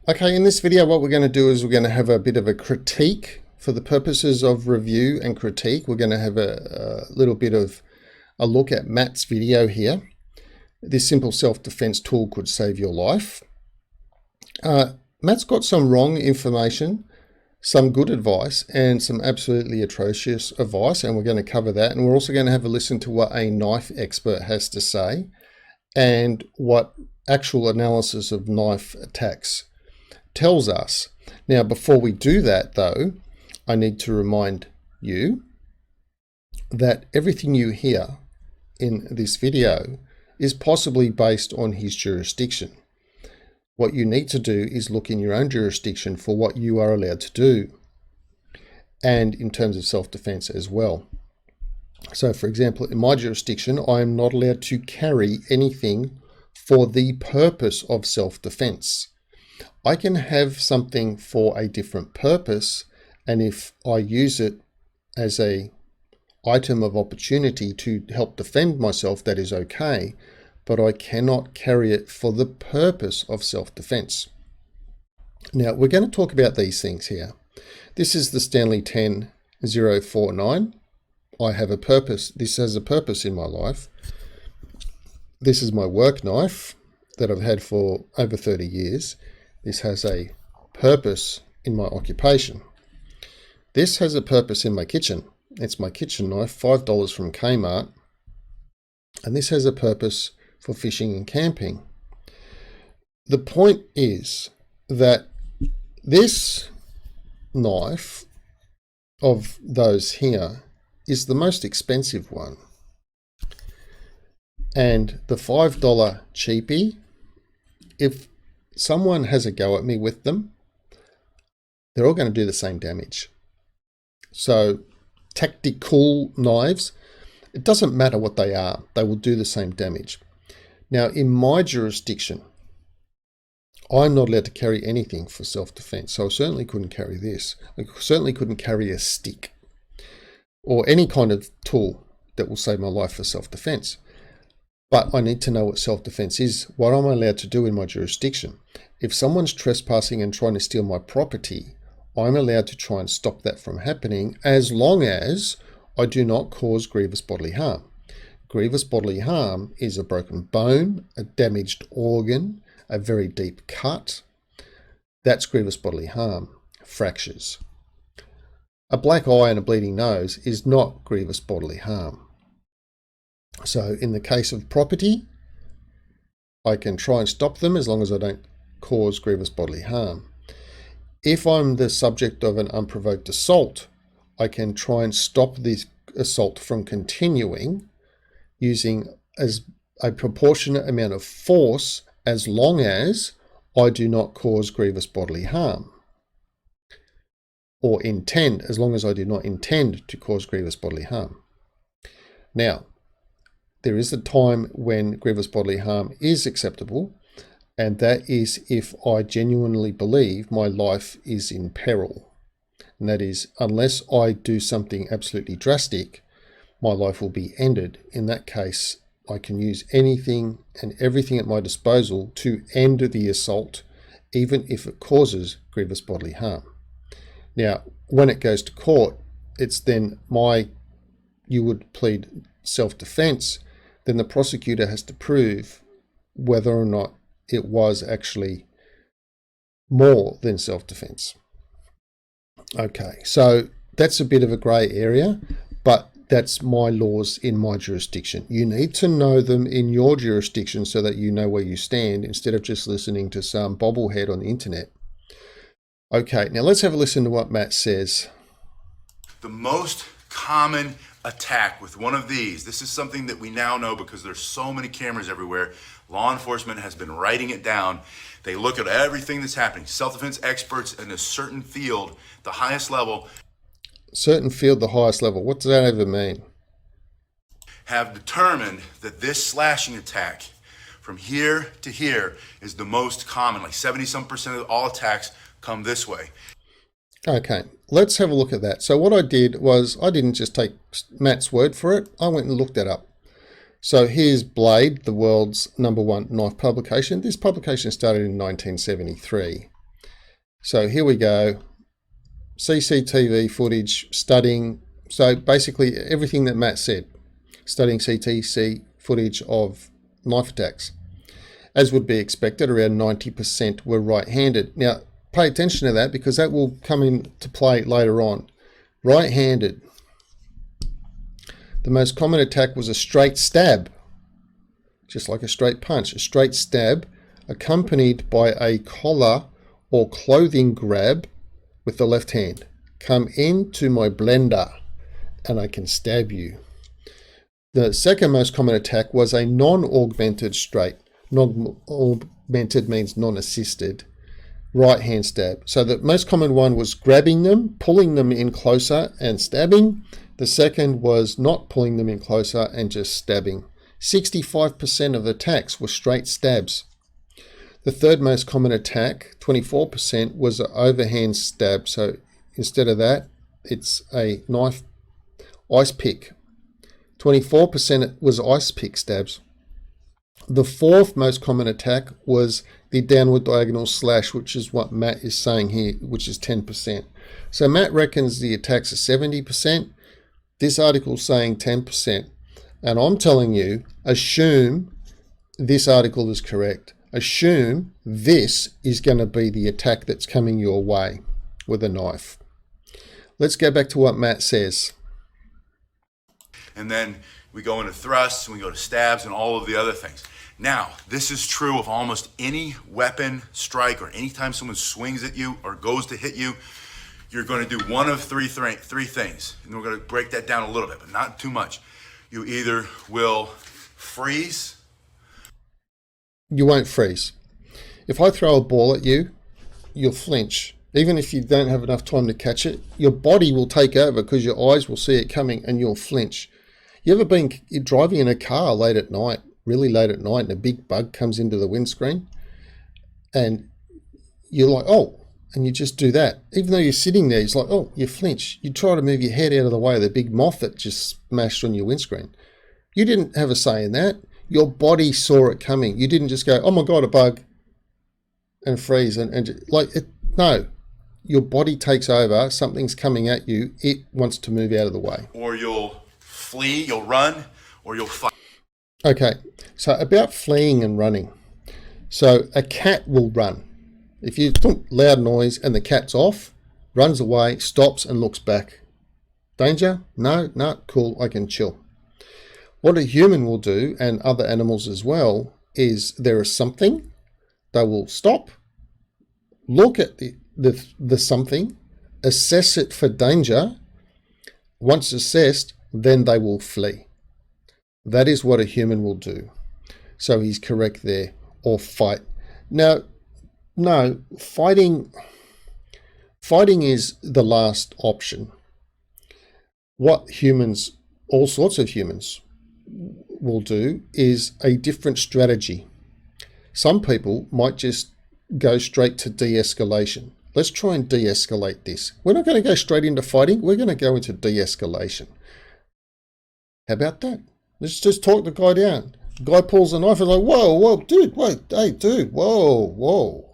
Okay, in this video what we're going to do is we're going to have a bit of a critique. For the purposes of review and critique, we're going to have a little bit of a look at Matt's video here. This simple self-defense tool could save your life. Matt's got some wrong information, some good advice, and some absolutely atrocious advice, and we're going to cover that. And we're also going to have a listen to what a knife expert has to say and what actual analysis of knife attacks tells us. Now, before we do that though, I need to remind you that everything you hear in this video is possibly based on his jurisdiction. What you need to do is look in your own jurisdiction for what you are allowed to do, and in terms of self-defense as well. So for example, in my jurisdiction, I am not allowed to carry anything for the purpose of self-defense. I can have something for a different purpose, and if I use it as a item of opportunity to help defend myself, that is okay, but I cannot carry it for the purpose of self-defense. Now, we're going to talk about these things here. This is the Stanley 10049. I have a purpose. This has a purpose in my life. This is my work knife that I've had for over 30 years. This has a purpose in my occupation. This has a purpose in my kitchen. It's my kitchen knife, $5 from Kmart. And this has a purpose for fishing and camping. The point is that this knife of those here is the most expensive one. And the $5 cheapie, if someone has a go at me with them, they're all going to do the same damage. So tactical knives, it doesn't matter what they are, they will do the same damage. Now, in my jurisdiction, I'm not allowed to carry anything for self-defense. So I certainly couldn't carry this. I certainly couldn't carry a stick or any kind of tool that will save my life for self-defense. But I need to know what self-defense is, what am I allowed to do in my jurisdiction. If someone's trespassing and trying to steal my property, I'm allowed to try and stop that from happening as long as I do not cause grievous bodily harm. Grievous bodily harm is a broken bone, a damaged organ, a very deep cut. That's grievous bodily harm. Fractures. A black eye and a bleeding nose is not grievous bodily harm. So in the case of property, I can try and stop them as long as I don't cause grievous bodily harm. If I'm the subject of an unprovoked assault, I can try and stop this assault from continuing using as a proportionate amount of force as long as I do not cause grievous bodily harm. Or intend, as long as I do not intend to cause grievous bodily harm. Now, there is a time when grievous bodily harm is acceptable, and that is if I genuinely believe my life is in peril. And that is, unless I do something absolutely drastic, my life will be ended. In that case, I can use anything and everything at my disposal to end the assault, even if it causes grievous bodily harm. Now, when it goes to court, it's then you would plead self-defense, then the prosecutor has to prove whether or not it was actually more than self-defense. Okay, so that's a bit of a grey area, but that's my laws in my jurisdiction. You need to know them in your jurisdiction so that you know where you stand instead of just listening to some bobblehead on the internet. Okay, now let's have a listen to what Matt says. The most common attack with one of these, this is something that we now know because there's so many cameras everywhere. Law enforcement has been writing it down. They look at everything that's happening. Self-defense experts in a certain field, the highest level. Certain field, the highest level. What does that even mean? Have determined that this slashing attack from here to here is the most common. Like 70% of all attacks come this way. Okay, let's have a look at that. So what I did was I didn't just take Matt's word for it. I went and looked that up. So here's Blade, the world's #1 knife publication. This publication started in 1973. So here we go. CCTV footage studying. So basically everything that Matt said, studying CTC footage of knife attacks. As would be expected, around 90% were right-handed. Now, pay attention to that because that will come into play later on. Right-handed. The most common attack was a straight stab, just like a straight punch. A straight stab accompanied by a collar or clothing grab with the left hand. Come into my blender and I can stab you. The second most common attack was a non-augmented straight. Non-augmented means non-assisted. Right hand stab. So the most common one was grabbing them, pulling them in closer and stabbing. The second was not pulling them in closer and just stabbing. 65% of attacks were straight stabs. The third most common attack, 24%, was an overhand stab. So instead of that, it's a knife ice pick. 24% was ice pick stabs. The fourth most common attack was the downward diagonal slash, which is what Matt is saying here, which is 10%. So Matt reckons the attacks are 70%. This article is saying 10%. And I'm telling you, assume this article is correct. Assume this is going to be the attack that's coming your way with a knife. Let's go back to what Matt says. And then we go into thrusts, and we go to stabs, and all of the other things. Now, this is true of almost any weapon strike, or anytime someone swings at you or goes to hit you, you're going to do one of three things. And we're going to break that down a little bit, but not too much. You either will freeze. You won't freeze. If I throw a ball at you, you'll flinch. Even if you don't have enough time to catch it, your body will take over because your eyes will see it coming and you'll flinch. You ever been driving in a car late at night, really late at night, and a big bug comes into the windscreen and you're like, oh, and you just do that. Even though you're sitting there, it's like, oh, you flinch. You try to move your head out of the way of the big moth that just smashed on your windscreen. You didn't have a say in that. Your body saw it coming. You didn't just go, oh my God, a bug, and freeze. No, your body takes over. Something's coming at you. It wants to move out of the way. Or you'll flee, you'll run, or you'll fight. Okay, so about fleeing and running. So a cat will run. If you think loud noise and the cat's off, runs away, stops and looks back. Danger? No, cool, I can chill. What a human will do, and other animals as well, is there is something, they will stop, look at the something, assess it for danger. Once assessed, then they will flee. That is what a human will do. So he's correct there. Or fight. Now, no, fighting is the last option. What humans, all sorts of humans, will do is a different strategy. Some people might just go straight to de-escalation. Let's try and de-escalate this. We're not going to go straight into fighting. We're going to go into de-escalation. How about that? Let's just talk the guy down. The guy pulls a knife and like, whoa, dude, wait, hey, dude, whoa.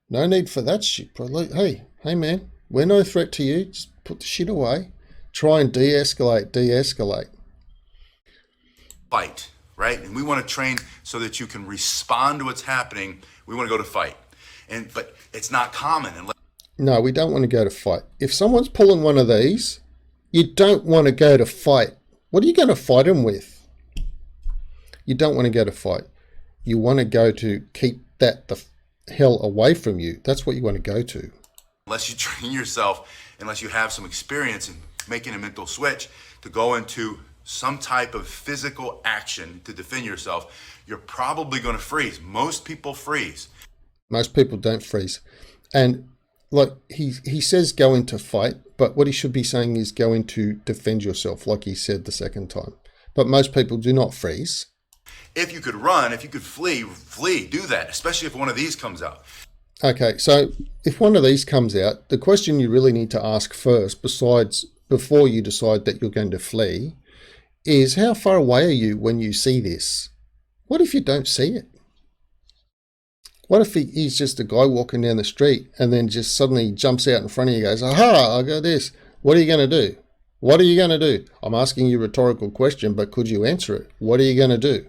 No need for that shit, bro. Like, hey, man, we're no threat to you. Just put the shit away. Try and de-escalate. Fight, right? And we want to train so that you can respond to what's happening. We want to go to fight. But it's not common. No, we don't want to go to fight. If someone's pulling one of these, you don't want to go to fight. What are you going to fight them with? You don't want to go to fight. You want to go to keep that the hell away from you. That's what you want to go to. Unless you train yourself, unless you have some experience in making a mental switch to go into some type of physical action to defend yourself, you're probably going to freeze. Most people freeze. Most people don't freeze. And like he says go into fight, but what he should be saying is go into defend yourself, like he said the second time. But most people do not freeze. If you could run, if you could flee, do that, especially if one of these comes out. Okay, so if one of these comes out, the question you really need to ask first, before you decide that you're going to flee, is how far away are you when you see this? What if you don't see it? What if he's just a guy walking down the street and then just suddenly jumps out in front of you and goes, aha, I got this. What are you going to do? What are you going to do? I'm asking you a rhetorical question, but could you answer it? What are you going to do?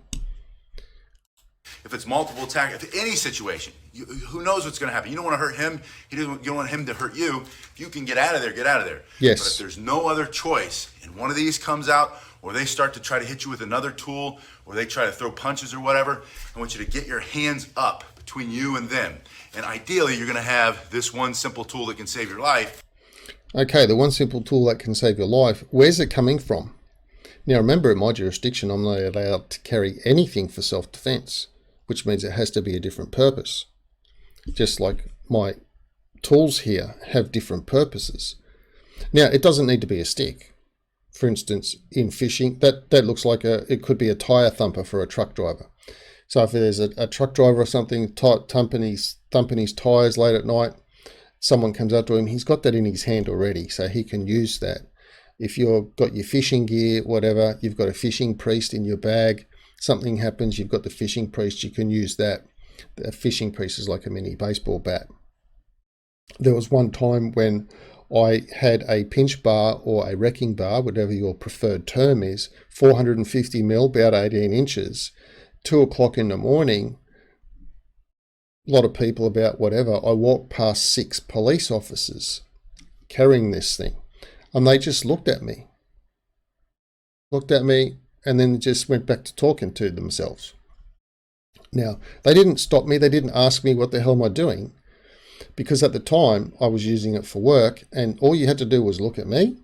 If it's multiple attack, if any situation, who knows what's going to happen? You don't want to hurt him. You don't want him to hurt you. If you can get out of there, get out of there. Yes. But if there's no other choice and one of these comes out, or they start to try to hit you with another tool, or they try to throw punches or whatever, I want you to get your hands up between you and them. And ideally, you're going to have this one simple tool that can save your life. Okay, the one simple tool that can save your life. Where's it coming from? Now, remember, in my jurisdiction, I'm not allowed to carry anything for self-defense, which means it has to be a different purpose. Just like my tools here have different purposes. Now, it doesn't need to be a stick. For instance, in fishing, that looks like it could be a tire thumper for a truck driver. So if there's a truck driver or something thumping his tires late at night, someone comes up to him, he's got that in his hand already, so he can use that. If you've got your fishing gear, whatever, you've got a fishing priest in your bag, something happens, you've got the fishing priest, you can use that. The fishing priest is like a mini baseball bat. There was one time when I had a pinch bar or a wrecking bar, whatever your preferred term is, 450 mil, about 18 inches, 2 o'clock in the morning, a lot of people about whatever, I walked past 6 police officers carrying this thing, and they just looked at me, and then just went back to talking to themselves. Now, they didn't stop me, they didn't ask me what the hell am I doing, because at the time I was using it for work, and all you had to do was look at me.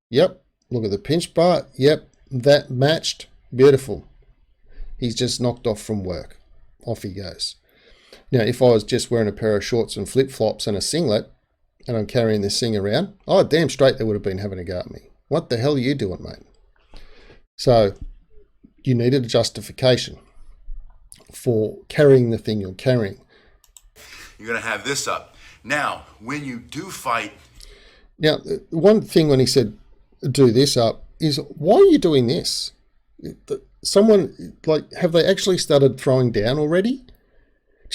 Yep, look at the pinch bar. Yep, that matched. Beautiful. He's just knocked off from work. Off he goes. Now, if I was just wearing a pair of shorts and flip-flops and a singlet, and I'm carrying this thing around, oh, damn straight they would have been having a go at me. What the hell are you doing, mate? So, you needed a justification for carrying the thing you're carrying. You're going to have this up. Now, when you do fight... Now, one thing when he said, do this up, is why are you doing this? Someone, like, have they actually started throwing down already?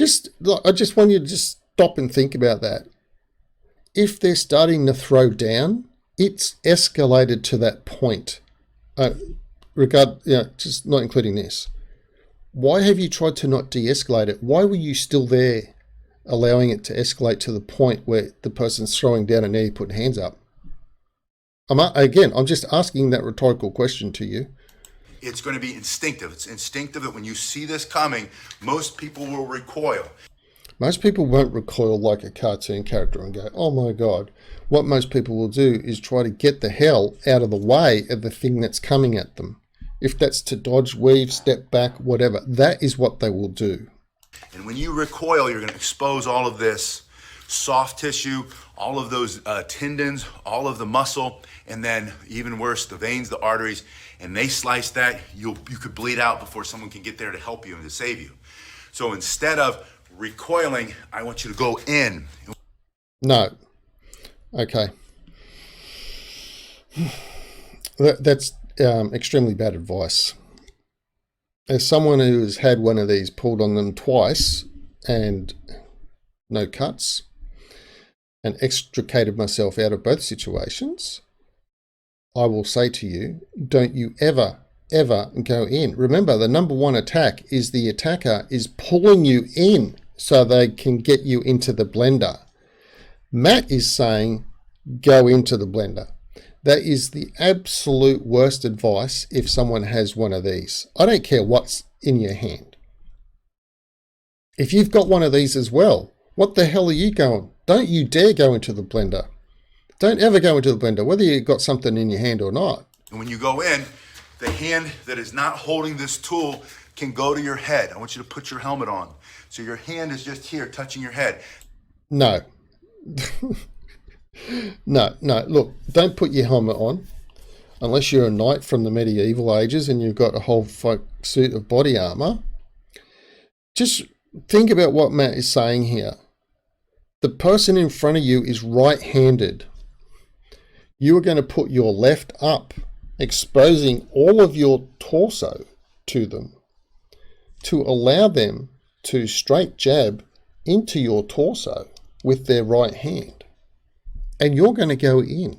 I just want you to just stop and think about that. If they're starting to throw down, it's escalated to that point. Just not including this. Why have you tried to not de-escalate it? Why were you still there, allowing it to escalate to the point where the person's throwing down and now you're putting hands up? I'm just asking that rhetorical question to you. It's going to be instinctive. It's instinctive that when you see this coming, most people will recoil. Most people won't recoil like a cartoon character and go, oh my God. What most people will do is try to get the hell out of the way of the thing that's coming at them. If that's to dodge, weave, step back, whatever, that is what they will do. And when you recoil, you're going to expose all of this soft tissue, all of those tendons, all of the muscle, and then even worse, the veins, the arteries, and they slice that, you could bleed out before someone can get there to help you and to save you. So instead of recoiling, I want you to go in. No. Okay. That's extremely bad advice. As someone who has had one of these pulled on them twice and no cuts, and extricated myself out of both situations, I will say to you, don't you ever go in. Remember, the number one attack is the attacker is pulling you in so they can get you into the blender. Matt is saying, go into the blender. That is the absolute worst advice if someone has one of these. I don't care what's in your hand. If you've got one of these as well, what the hell are you going? Don't you dare go into the blender. Don't ever go into the blender, whether you've got something in your hand or not. And when you go in, the hand that is not holding this tool can go to your head. I want you to put your helmet on. So your hand is just here touching your head. No. No. Look, don't put your helmet on unless you're a knight from the medieval ages and you've got a whole suit of body armor. Just think about what Matt is saying here. The person in front of you is right-handed. You are going to put your left up, exposing all of your torso to them to allow them to straight jab into your torso with their right hand, and you're going to go in.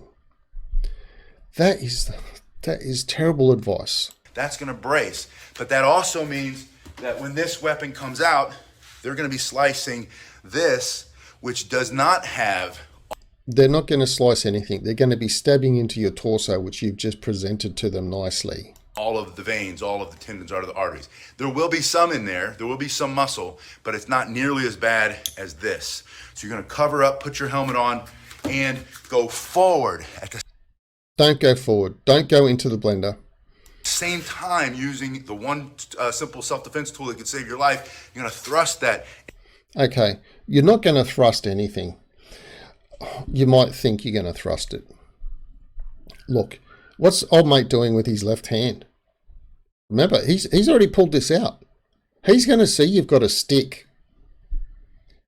That is terrible advice. That's going to brace. But that also means that when this weapon comes out, they're going to be slicing this, which does not have... They're not going to slice anything. They're going to be stabbing into your torso, which you've just presented to them nicely. All of the veins, all of the tendons, all of the arteries. There will be some in there. There will be some muscle, but it's not nearly as bad as this. So you're going to cover up, put your helmet on, and go forward at the Don't go forward. Don't go into the blender. same time using the one simple self-defense tool that can save your life. You're going to thrust that. Okay, you're not going to thrust anything. You might think you're going to thrust it. Look, what's old mate doing with his left hand? Remember, he's already pulled this out. He's going to see you've got a stick.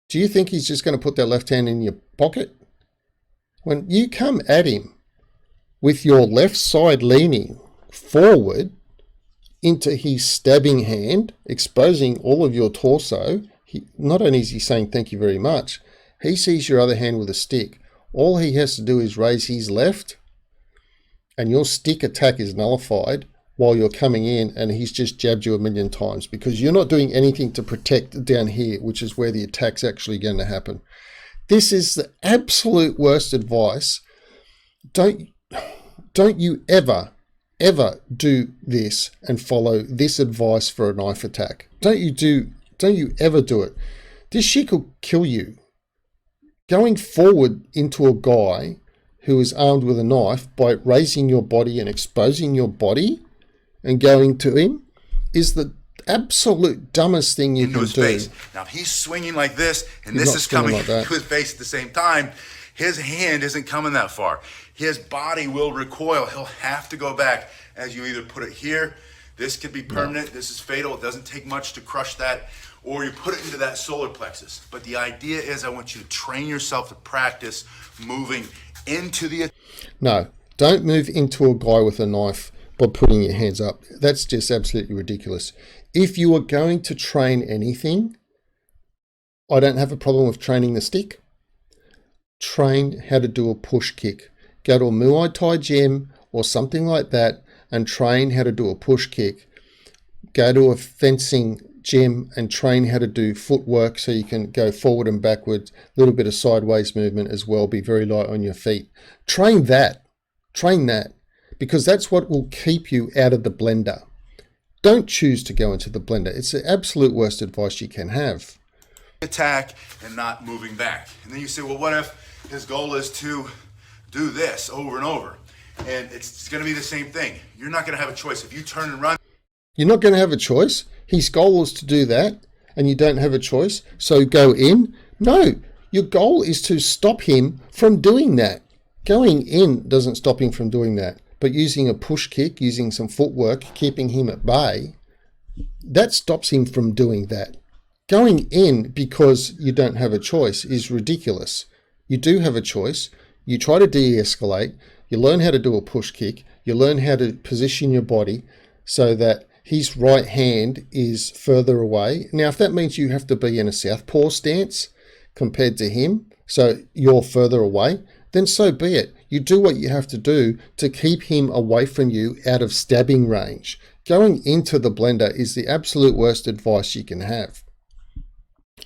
Do you think he's just going to put that left hand in your pocket? When you come at him with your left side leaning forward into his stabbing hand, exposing all of your torso, not only is he saying thank you very much, he sees your other hand with a stick. All he has to do is raise his left, and your stick attack is nullified while you're coming in, and he's just jabbed you a million times because you're not doing anything to protect down here, which is where the attack's actually going to happen. This is the absolute worst advice. Don't you ever do this and follow this advice for a knife attack. Don't you ever do it. This shit could kill you. Going forward into a guy who is armed with a knife by raising your body and exposing your body and going to him is the absolute dumbest thing you can do. Face. Now, if he's swinging like this and this is coming like to his face at the same time, his hand isn't coming that far. His body will recoil. He'll have to go back as you either put it here. This could be permanent. This is fatal. It doesn't take much to crush that. Or you put it into that solar plexus. But the idea is I want you to train yourself to practice moving into the... No, don't move into a guy with a knife by putting your hands up. That's just absolutely ridiculous. If you are going to train anything, I don't have a problem with training the stick. Train how to do a push kick. Go to a Muay Thai gym or something like that and train how to do a push kick. Go to a fencing gym and train how to do footwork so you can go forward and backwards, a little bit of sideways movement as well, be very light on your feet. Train that, because that's what will keep you out of the blender. Don't choose to go into the blender. It's the absolute worst advice you can have. Attack and not moving back. And then you say, well, what if his goal is to do this over and over? And it's going to be the same thing. You're not going to have a choice. If you turn and run, you're not going to have a choice. His goal is to do that, and you don't have a choice. So go in. No, your goal is to stop him from doing that. Going in doesn't stop him from doing that. But using a push kick, using some footwork, keeping him at bay, that stops him from doing that. Going in because you don't have a choice is ridiculous. You do have a choice. You try to de-escalate. You learn how to do a push kick. You learn how to position your body so that his right hand is further away. Now, if that means you have to be in a southpaw stance compared to him, so you're further away, then so be it. You do what you have to do to keep him away from you out of stabbing range. Going into the blender is the absolute worst advice you can have.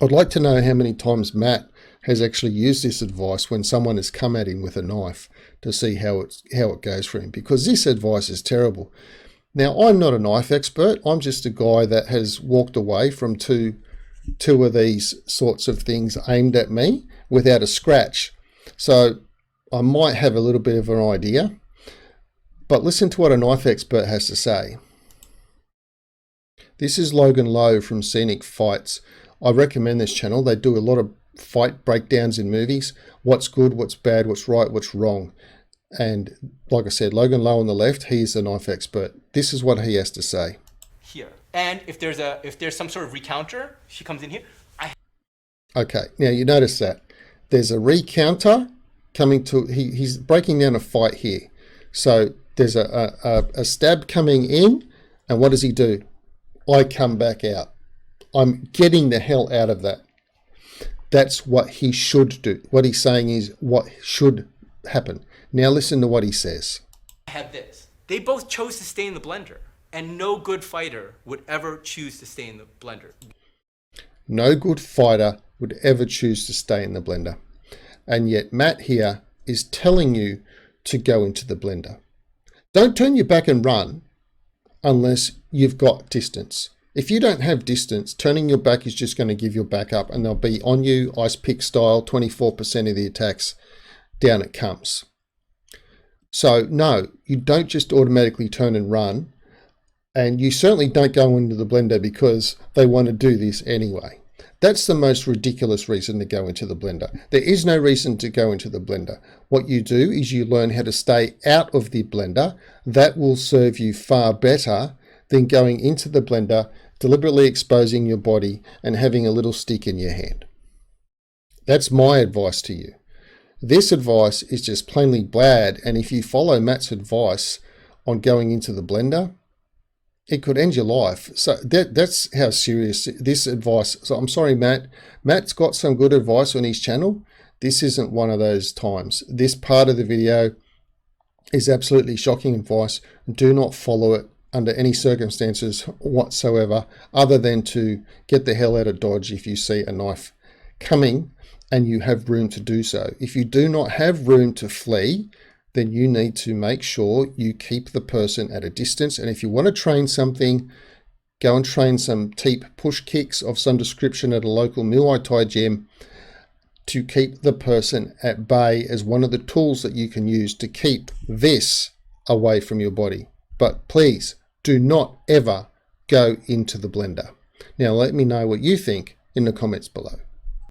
I'd like to know how many times Matt has actually used this advice when someone has come at him with a knife to see how it goes for him, because this advice is terrible. Now, I'm not a knife expert. I'm just a guy that has walked away from two of these sorts of things aimed at me without a scratch. So I might have a little bit of an idea, but listen to what a knife expert has to say. This is Logan Lowe from Scenic Fights. I recommend this channel. They do a lot of fight breakdowns in movies. What's good, what's bad, what's right, what's wrong. And like I said, Logan Lowe on the left, he's a knife expert. This is what he has to say. Here. And if there's some sort of recounter, she comes in here. Okay, now you notice that. There's a recounter coming to, he's breaking down a fight here. So there's a stab coming in, and what does he do? I come back out. I'm getting the hell out of that. That's what he should do. What he's saying is what should happen. Now listen to what he says. I have this. They both chose to stay in the blender, and no good fighter would ever choose to stay in the blender. No good fighter would ever choose to stay in the blender. And yet Matt here is telling you to go into the blender. Don't turn your back and run unless you've got distance. If you don't have distance, turning your back is just going to give your back up, and they'll be on you, ice pick style, 24% of the attacks, down it comes. So no, you don't just automatically turn and run, and you certainly don't go into the blender because they want to do this anyway. That's the most ridiculous reason to go into the blender. There is no reason to go into the blender. What you do is you learn how to stay out of the blender. That will serve you far better than going into the blender, deliberately exposing your body and having a little stick in your hand. That's my advice to you. This advice is just plainly bad, and if you follow Matt's advice on going into the blender, it could end your life. So that's how serious this advice. So I'm sorry, Matt. Matt's got some good advice on his channel. This isn't one of those times. This part of the video is absolutely shocking advice. Do not follow it under any circumstances whatsoever, other than to get the hell out of Dodge if you see a knife coming and you have room to do so. If you do not have room to flee, then you need to make sure you keep the person at a distance. And if you want to train something, go and train some teep push kicks of some description at a local Muay Thai gym to keep the person at bay as one of the tools that you can use to keep this away from your body. But please do not ever go into the blender. Now let me know what you think in the comments below.